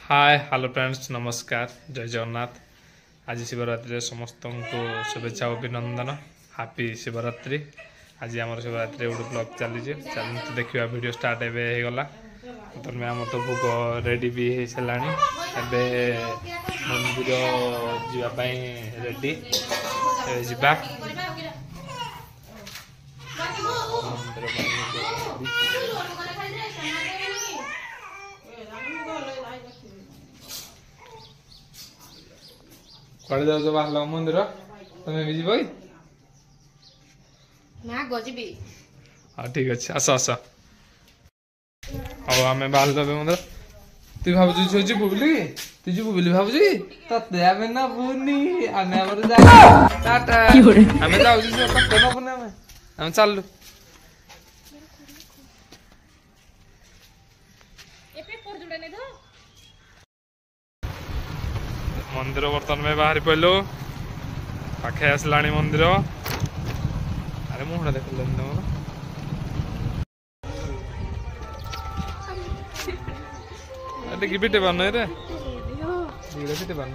Hi hello friends नमस्कार जय जगन्नाथ। आज शिवरात्रि समस्त को शुभेच्छा अभिनंदन हैप्पी शिवरात्रि। आज आम शिवरात्रि गोटे ब्लॉग चली चलते देखा वीडियो स्टार्ट एवं तमें आम तो भोग रेडी भी हो सारा मंदिर जावाई रेडी जा कड़े जाऊ बाहर मंदिर तुम्हें भी जीव हाँ ठीक अच्छे आस आस हाँ आम बाहर जाबे मंदिर तु भाव जीवु बोली तु जीवु बोली भाव ते ना बुनी आम चलु मंदिर बर्तन में बाहरी पड़लु पाखे आसला मंदिर अरे मुहड़ा देख देखी पिटे पार रे पिटे पार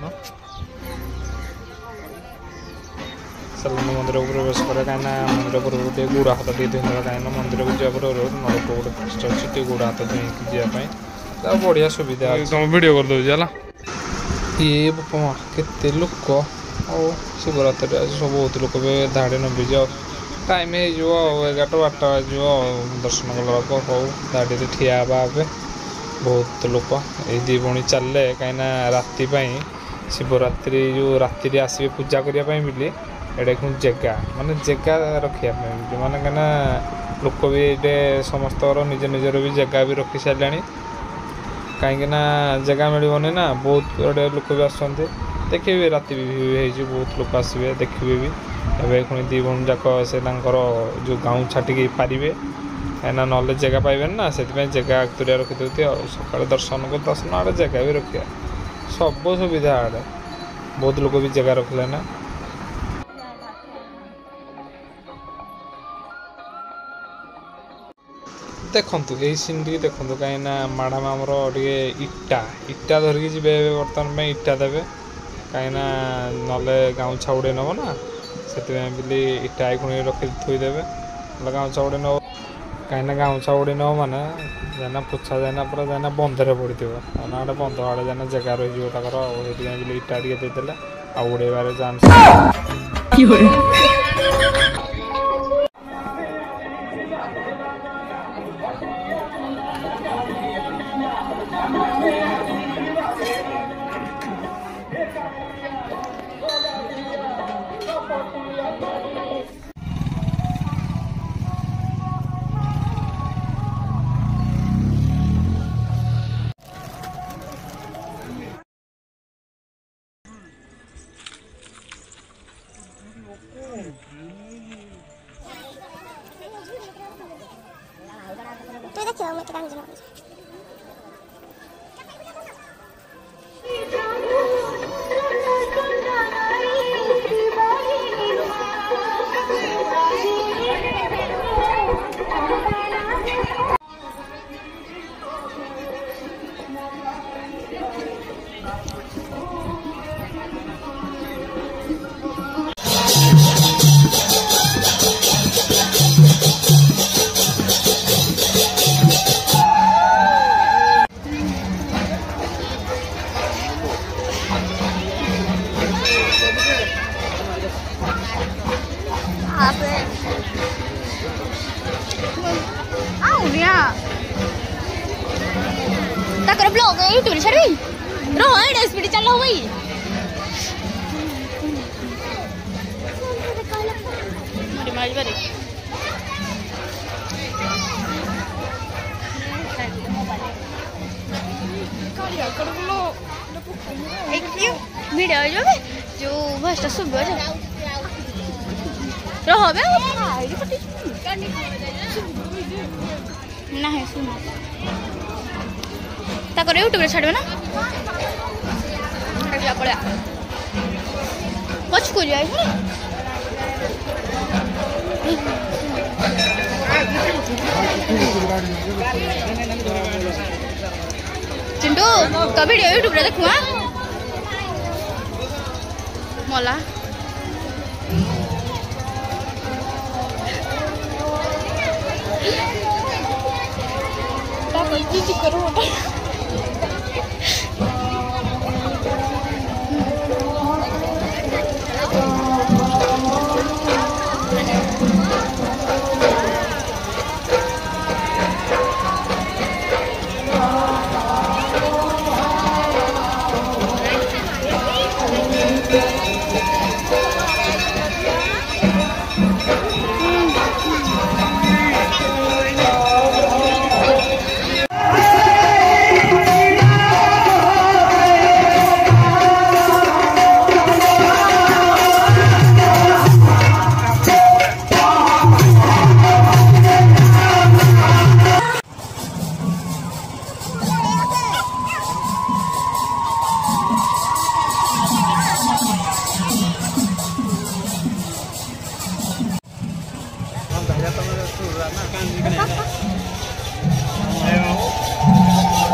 चल मंदिर को प्रवेश करे कहीं मंदिर पूर्व गोड़ हाथ दे कहीं मंदिर को जा नलक गोटे कष्ट अच्छी गोड़ हाथ धोई जावाई बढ़िया सुविधा तुम वीडियो कर दे ये बापा माँ के लोक और शिवरात्रि आज सब बहुत लोक भी धाड़ी नबी जाओ टाइम हो 11-12 बाजो दर्शन कला हो धाड़ी ठिया बहुत लोक ये दी भणी चलले कहीं राति शिवरात्रि जो राति आसवे पूजा करने बोली ये जगह माने जगह रखा माने कहीं लोक भी ये समस्त निज निजर भी जगह भी रखी सारे कहीं जगह मिलने ना बहुत गुड़े लोक भी आसते देखिए राति भी बहुत लोक आसवे देखिए भी एवं पुणी दी भण जाक से जो गाँव छाटिक पारे कहीं ना जगह पाइबे ना से जगह तुरिया रखिदे और सका दर्शन को दर्शन आड़े जगह भी रखा सब सुविधा आड़े बहुत लोग भी जगह रखले ना देखु यही सीन टी देखु कहीं मैडम आमर इटा इटा धरिकी जी बर्तमान में इटा देवे कहीं ना गाँव छाउड़े नब ना से बोली इटा खुणी रखी थोदेवे गाँव छाउड़े नब कहीं गाँव छाउड़े नब माने जाना पोछा जाना पूरा जाना बंधरे पड़ी ना गोटे बंध आड़े जाना जगह रही बोली इटा टे देदेले आड़ेबार चान्स ब्लॉग यूट्यूब छड़ी रो स्पीड चल भाई वीडियो जो भस्ट शुभ नहीं सुन यूट्यूब छाड़े ना पड़ा पच को चिंटू तो वीडियो यूट्यूब रे देखुआ मला जी करो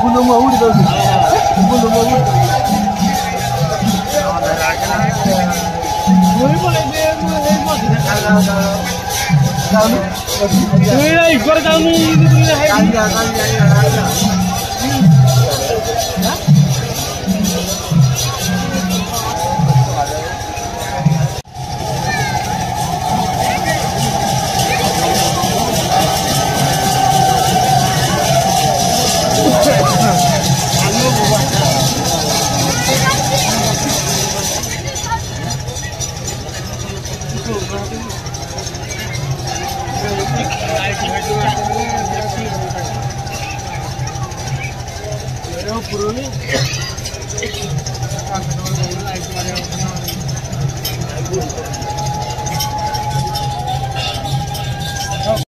belum mau di belum mau Puruni